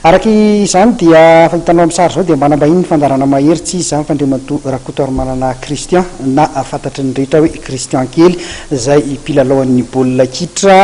araky izany dia fahitanao amin'ny sary zao dia manambahiny fandarana mahery tsy izy zany fandriamato rakotoaromanana Christian na fantatry ny rehetra hoe Christian kely zay mpilalaoan'ny baolina kitra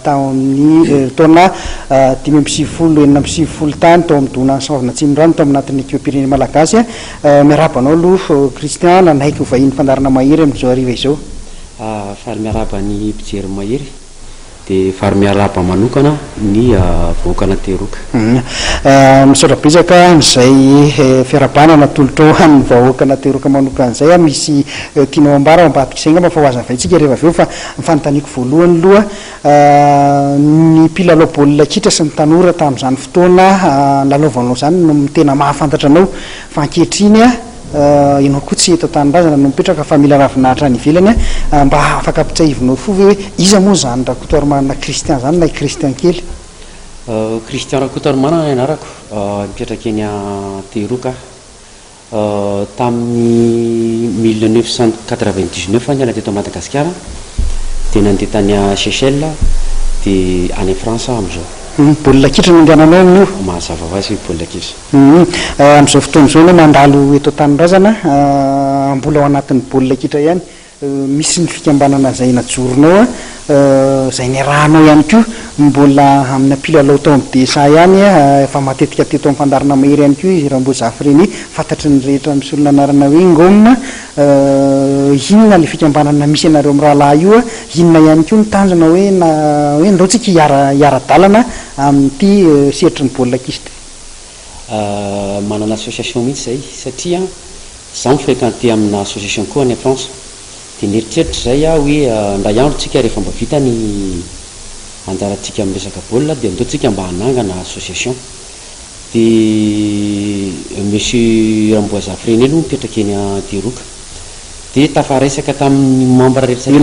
tao amin'ny taona 2025 tany tao amin'ny dona Saovana Tsimorano tao anatin'ny équipe-pirenena malagasy miarabanao aloha Christian nanaiky ho vahiny fandarana mahery amin'izao hariva izao. Fary miaraba ny mpijery mahery dia fary miaraba manokana ny vahoakana teroka misaotra betsaka izay fiarabanana tolotra hoan'ny vahoakana teroka manokana izay misy tianao ambara ambadika izay ngamba fa ho aza vaitsika rehefa avy eo fa mifanontaniako voalohany aloha ny mpilalao baolina kitra sy ny tanora tamin'izany fotoana lalaovanao izany no tena mahafantatra anao fa ankehitriny ianao koa tsy eto an-tanindrazana no mipetraka fa mila ravinahitra any ivelany mba afaka ampitsahivinao fo hoe iza moa zany rakotoaromanana Christian zany na Christian kely. Christian rakotoaromanana ianarako mipetraka eny Teroka tamin'ny 1999 niala teto Madagasikara dia nandeha tany Seychelles dia any France amin'izao. Baolina kitra no andehananao amin'io mahazava ho azy baolina kitra amin'izao fotoana izao no mandalo eto an-tanindrazana mbola ao anatin'ny baolina kitra ihany misy ny fikambanana izay najoronao izay niarahanao ihany koa mbola amin'ny mpilalao tao amin'ny dessin ihany efa matetika teto amin'ny fandarana mahery ihany koa izy raha mbo zafireny fantatry ny rehetra misy olona anarana hoe ngomina inona le fikambanana misy anareo amin'ny rahalahy io inona ihany koa ny tanjona hoe ndao tsika hiara-dalana amin'ity seritry ny baolina kitra. Manana association mihitsy zay satria zaho mifréquenté amina association koa any France dia nieritreritra zay hoe ndray andro tsika rehefa mba vita ny anjaratsika amin'ny resaka baolina dia andeotsika mba hanangana association dia monsieur Ramboazafreny aloha mipetraka eny Teroka dia tafaresaka tamin'ny membre rehetra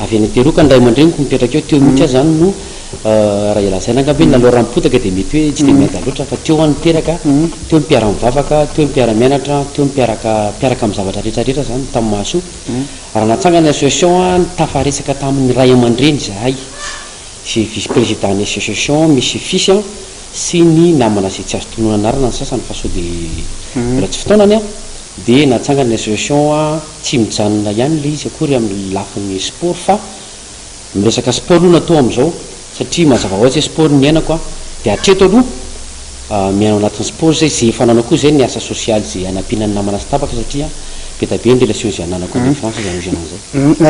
avy any Teroka ndray aman-dreniko mipetraka eo teo mihitsy aho zany no raha ilazaina angamba hoe nalao raha-mipotaka dia mety hoe tsy dia miada loatra fa teo any miteraka teo mipiara-mivavaka teo mipiara-mianatra teo mipiaraka amin'ny zavatra rehetrarehetra zany tamin'ny mahasoa raha natsangana association tafaresaka tamin'ny ray aman-dreny zahay sy vice président ny association misy fisy sy ny namana izay tsy azo tonoana anarana ny sasany fa sao dia mbola tsy fotoanany dia natsangana ny association tsy mijanona ihany le izy akory amin'ny lafin'ny sport fa miresaka sport aloha natao amin'izao satria mazava ho azy hoe sport ny ainako dia hatreto aloha miaino anatin'ny sport zay efa nanao koa zay ny asa sosialy zay anampianany namana sy tapaka satria beta be ny relation zay ananako any France zany izy anan'izay.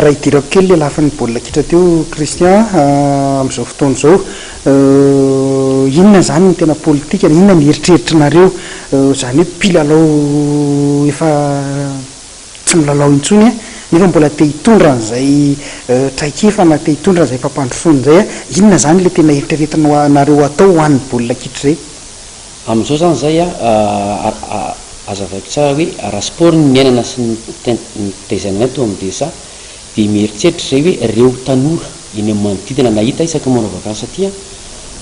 Raha hidirako kely le lafin'ny baolina kitra teo Christian amin'izao fotoana izao inona zany ny tena politika inona ny eritreritrinareo zany hoe mpilalao efa tsy milalao intsony nefa mbola te hitondra an'izay traikefa na te hitondra an'izay fampandrosoana zay inona zany le tena eritreretinareo atao ho an'ny baolina kitra zay amin'izao zany zay azavaiko tsara hoe raha sport ny ainana sy ny taizanana to amin'ny desa dia mieritreritra zay hoe reo tanora eny amin'ny manodidina nahita isaky manao satria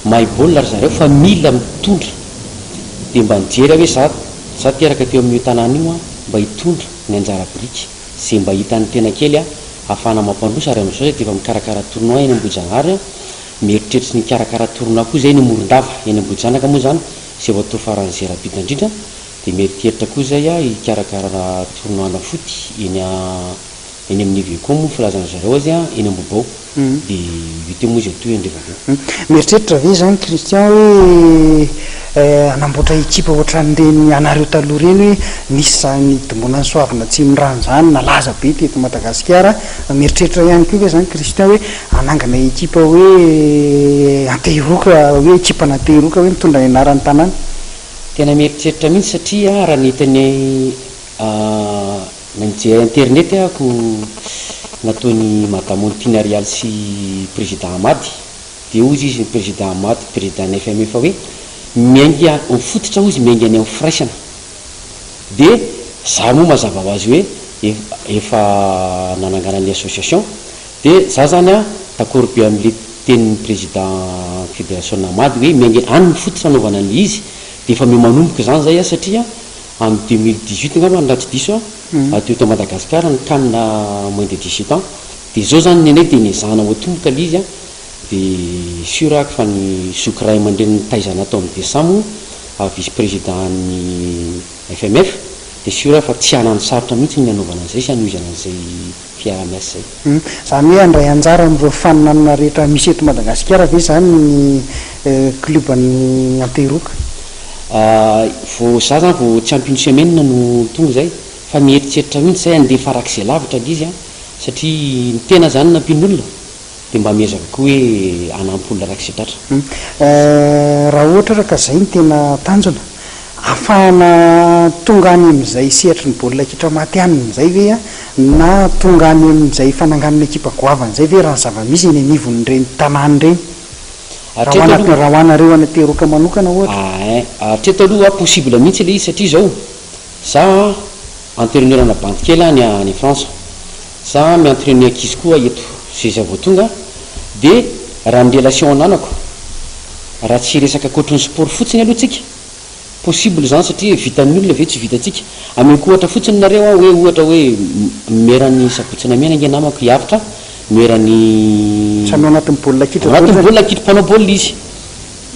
mahay baolina ry zareo fa mila mitondra dia mba nijery hoe za teraka teo amin'io tanàna io mba hitondra ny anjara biriky zay mba hitany tena kely ahafahana mampandrosa ary amin'izao zay dia efa mikarakara tournoi eny Ambohijanahary mieritreritra ny mikarakara tournoi koa zay ny Morondava eny Ambohijanaka moa zany zay vao atao faran'ny Zera-bida indrindra dia mieritreritra koa zay hikarakara tournoi na foty eny amin'ny Vecom filazana zareo azy eny Ambobao dia vita moa izy atoy andrevaveo. Mieritreritra ve zany Christian hoe anamboatra ekipa ohatran'ireny anareo taloha reny hoe nisy zany dombona ny Soavina Tsimorano zany nalaza be teto Madagasikara mieritreritra ihany koa ve zany Christian hoe anangana ekipa hoe Anteroka hoe ekipana Anteroka hoe mitondra ny anaran'ny tanàna. Tena mieritreritra mihitsy satria raha nitany nanjery internet ako nataony madame Oltina Rial sy président Amady dia ozy izy ny président Amady président ny FME fa hoe miaingy mifototra ozy miaingy any amin'ny firaisana dia za moa mazava ho azy hoe efa nanangana ny association dia za zany d'accord be amin'le tenin'ny président fédération Amady hoe miaingy any mifototra anaovana ny izy dia efa manomboka zany zay satria en 2018 ngamba raha tsy diso ateo Madagasikara ny canne moins de 17 ans dia zao zany nenay dia nizahana ho tomboka le izy dia surako fa ny zokiray mandreny taizana atao amin'ny desamo vice président ny FMF dia sura fa tsy hanany sarotra mihitsy ny anaovana an'izay sy hanovizana an'izay fiara-miasa zay zany hoe andray anjara amin'ireo faninanana rehetra misy eto Madagasikara ve zany ny club-ny Anteroka vao za zany vao tsy ampy une semaine no tonga zay fa mieritreritra mihitsy zay andeha farak'izay lavitra l'izy a satria ny tena zany nampian'olona dia mba miezaka koa hoe anampy olona rak'izay tratra raha ohatra ka zay ny tena tanjona afahana tonga any amin'izay sehatry ny baolina kitra maty aniny zay ve a na tonga any amin'izay fananganana ekipa goavana zay ve raha zava-misy eny anivony reny tanàny reny raha hoanareo any Anteroka manokana ohatra hatreto aloha possible mihitsy le izy satria zao za entraîneur-na bandy kely any France za mi-entraîner ankizy koa eto zay za vao tonga dia raha ny relation ananako raha tsy resaka koatry ny sport fotsiny aloha tsika possible zany satria vitan'ny olona ve tsy vitatsika ameko ohatra fotsiny nareo a hoe ohatra hoe merany sabotsina miana nge namako hiavitra merany samy anatin'ny baolina kitra anatin'ny baolina kitra mpanao baolina izy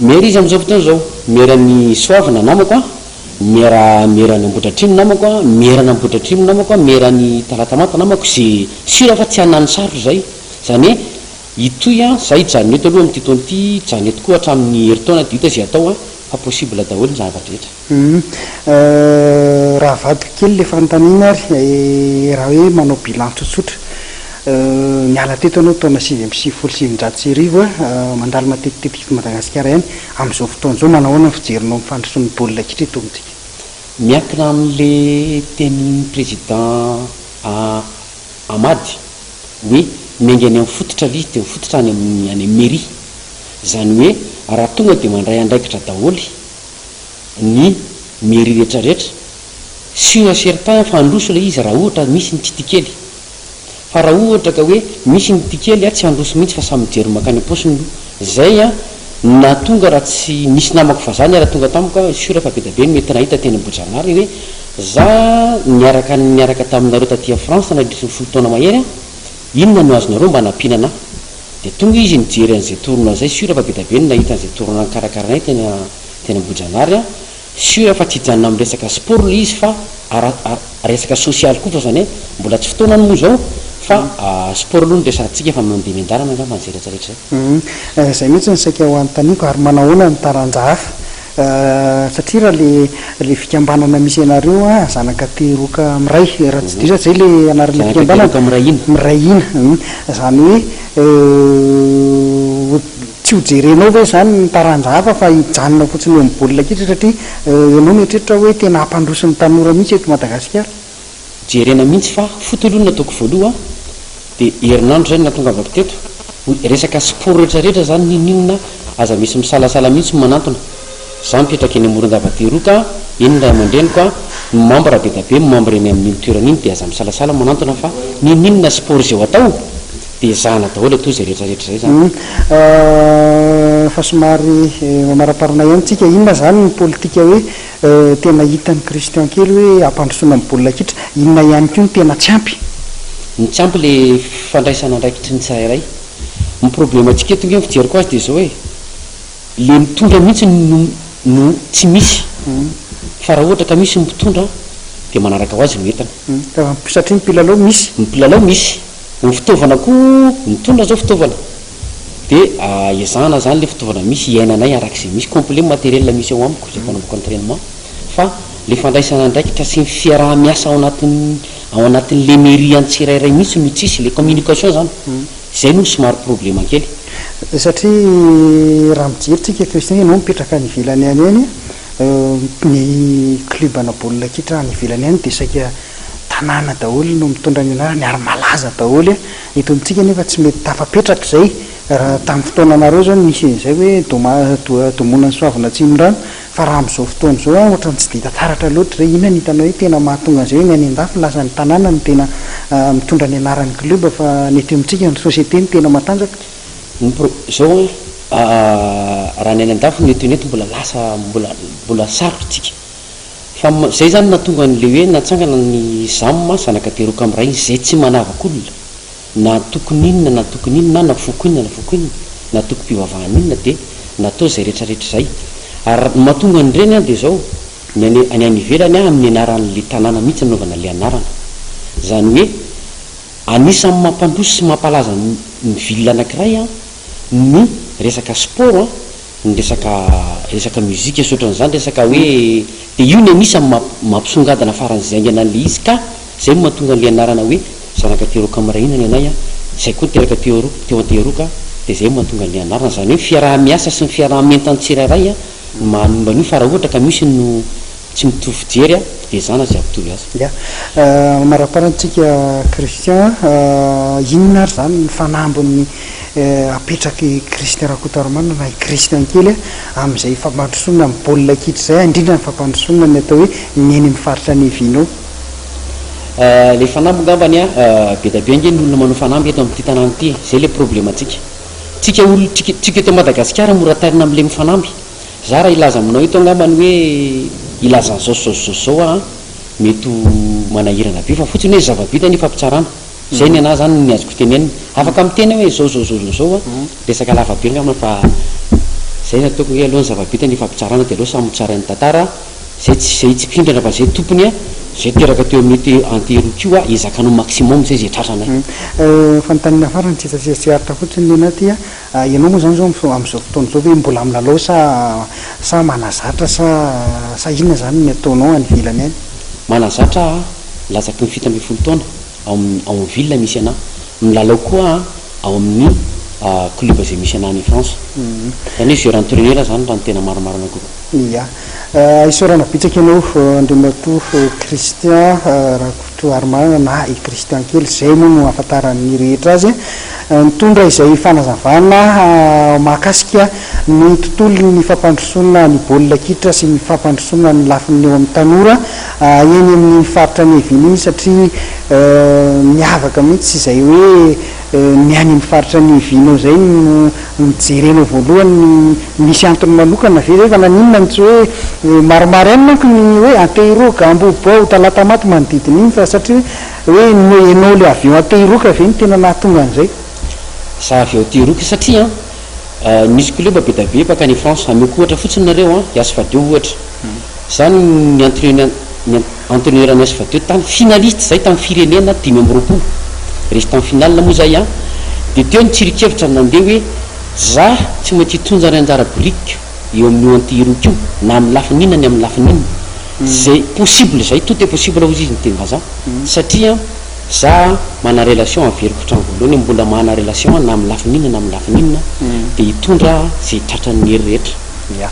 mera izy amin'izao fotoana zao merany soavina namako a merany ambotratrimo namako a merany ambotratrimo namako a merany talatamata namako zay sura fa tsy hanany sarotra zay zany hoe itoy a zay janony eto aloha amin'ity taona ity jany eto koa hatramin'ny heritaona dia hita zay atao a fa possible daholo ny zavatra rehetra raha vadiko kely le fanontaniana ary raha hoe manao bilan tsotsotra niala teto anao taona 7 mandalo matetetetiky Madagasikara ihany amin'izao fotoana zao manao ahoana ny fijerinao amin'ny fandrosoan'ny baolina kitra eto amintsika miankina amin'le tenin'ny président Amady hoe miainga any amin'ny fototra le izy dia mifototra any amin'ny mairie zany hoe raha tonga dia mandray andraikitra daholo ny mairie rehetrarehetra sur un certain fandroso le izy raha ohatra misy ny titikely fa raha ohatra ka hoe misy ny tikely a tsy handroso mihitsy fa samy mijery makany am-posiny zay a na tonga raha tsy misy namako fa zany raha tonga tamiko sura fa be da be mety nahita teny Ambohidragnary hoe za niaraka taminareo taty France nandritry ny folo taona mahery a inona no azonareo mba nampinana dia tonga izy nijery an'izay torona zay sura fa be da be ny nahita an'izay torona nikarakarainay teny Ambohidragnary a sura fa tsy hijanona amin'ny resaka sport le izy fa resaka social koa fa zany hoe mbola tsy fotoanany moa zao fa sport aloha ny resantsika fa mandeha miandarana angamba an'izay rehetrarehetra zay mihitsy ny saika ho anontaniako ary manahoana ny taranja hafa satria raha le fikambanana misy ianareo a zanaka Teroka miray raha tsy disa zay le anaran'le fikambanana miray ina zany hoe tsy hojerenao ve zany ny taranja hafa fa hijanona fotsiny eo amin'ny baolina kitra satria ianao mieritreritra hoe tena hampandroso ny tanora mihitsy eto Madagasikara jerena mihitsy fa fotolohana ataoko voaloha dia herinandro zay natongavako teto resaka sport rehetrarehetra zany ninina aza misy misalasala mihitsy manantona za mipetraka eny Morondava Teroka iny ray aman-dreniko a membre be da be membre eny amin'iny toerana iny dia aza misalasala manantona fa ninina sport zay ho atao dia zahana daholo atao zay rehetrarehetra zay zany fa somary maraparana ihany tsika inona zany ny politika hoe tena hitan'ny Christian kely hoe hampandrosoana amin'ny baolina kitra inona ihany koa ny tena tsy ampy ny tsy ampy le fandraisana andraikitry ny tsirairay ny problème atsika eto nge fijeriko azy dia zao hoe le mitondra mihitsy no tsy misy fa raha ohatra ka misy ny mpitondra dia manaraka ho azy no entana satria mpilalao misy ny fitaovana koa mitondra zao fitaovana dia ezahana zany le fitaovana misy iainanay arak'izay misy complet matériel misy ao amiko zay fanaovako entraînement fa le fandraisana andraikitra sy ny fiaraha-miasa ao anatin'le mairie antsirairay mihitsy no tsisy le communication zany zay no somary problème kely satria raha mijeritsika Christian ianao mipetraka any ivelany any any ny club-na baolina kitra any ivelany any dia saika tanàna daholo no mitondra ny anarany ary malaza daholo eto amintsika nefa tsy mety tafapetraka zay raha tamin'ny fotoananareo zao misy zay hoe domonany soavina tsimorano fa raha amin'izao fotoana zao a ohatrany tsy dia tataratra loatra zay inona ny hitanao hoe tena mahatonga an'izay hoe ny any an-dafy lasa ny tanàna ny tena mitondra ny anaran'ny club fa ny eto amintsika ny société ny tena matanjaka zao raha ny any an-dafy ny eto mbola lasa mbola sarotra tsika fa zay zany natonga n'le hoe natsangana ny zamma zanaka Teroka amiray zay tsy manavaka olona na tokony inona na foko inona natoko-pivavahana inona dia natao zay rehetrarehetra zay ary mahatonga an'ireny a dia zao any ivelany a amin'ny anaran'le tanàna mihitsy anaovana le anarana zany hoe anisan'ny mampandroso sy mampalaza ny ville anankiray a ny resaka sport a ny resaka muzika sotran'izany resaka hoe dia io ny anisan'ny mampisongadina faran'izay anganan'le izy ka zay mahatonga n'le anarana hoe zanaka teroka amirahinany anay a zay koa niteraka teo anteroka dia zay mahatonga n'le anarana zany hoe fiaraha-miasa sy ny fiaraha-mientan'ny tsirairay a manomba an'io fa raha ohatra ka misy no tsy mitovy fijery a dia zana zay ampitovy azy ya maraparantsika Christian inona ary zany ny fanambony apetraky Christian Rakotoaromana na Christian kely amin'izay fampandrosoana amin'ny baolina kitra zay indrindra ny fampandrosoana ny atao hoe ny eny mifaritra ny vinao le fanamby ngambany a be da be ange ny olona manao fanamby eto amin'ity tanàna ity zay le problème tsika olo tsika eto Madagasikara mora tarina amin'le mifanamby za raha ilaza aminao eto angambany hoe ilaza zao a mety manahirana be fa fotsiny hoe zava-bita ny fampitsarana zay ny anahy zany ny azoko tenenina afaka miteny hoe zao a resaka lava be ngambany fa zay ny ataoko hoe aloha ny zava-bita ny fampitsarana dia aloha samy tsara ny tantara zay tsy pindrana fa zay tompony a zay teraka teo amin'ny anteroka io a izakanao maximum zay tratranay fanontaniana farany tsitsaritra fotsiny le anaty a ianao moa zany zao amin'izao fotoana zao hoe mbola milalao sa manazatra sa inona zany ny ataonao any vilany any manazatra latsaky ny fito amby folo taona ao amin'ny ville misy anahy milalao koa ao amin'ny club zay misy anahy any France zany hoe joueur entraîneur zany raha ny tena maromarona koa ya isorana bitsaka ianao andriamato Christian Rakotoaromana na Christian kely zay moa no ahafantaran'ny rehetra azy mitondra izay fanazavana mahakasika ny tontolo ny fampandrosoana ny baolina kitra sy ny fampandrosoana ny lafiny eo amin'ny tanora eny amin'ny faritra ny eviny satria miavaka mihitsy izay hoe ny any mifaritra ny vinao zay mijerenao voalohany misy antony manokana ve zay fa naninona mitsy hoe maromaro any manko ny hoe anteiroka ambobao talatamaty manodidina iny fa satria hoe noenao le avion anteiroka ve ny tena nahatonga an'izay za avy ao teroka satria nisy club be da be baka any France ameko ohatra fotsiny nareo a iasy vadeo ohatra zany ny entraîneur any asy vadeo tamin'ny finaliste zay tamin'ny firenena 5 amby roapolo resy tamin'ny finale moa zay a dia teo nitsirikevitra nandeha hoe za tsy maintsy hitonja ny anjara brique eo amin'ny anteroka io na amin'ny lafininna ny amin'ny lafininna zay possible zay tout est possible ozy izy ny teny vazaha satria za mana relation averiko trano voalohany mbola mana relation na amin'ny lafininna na amin'ny lafininna dia hitondra zay tratran'ny hery rehetra ya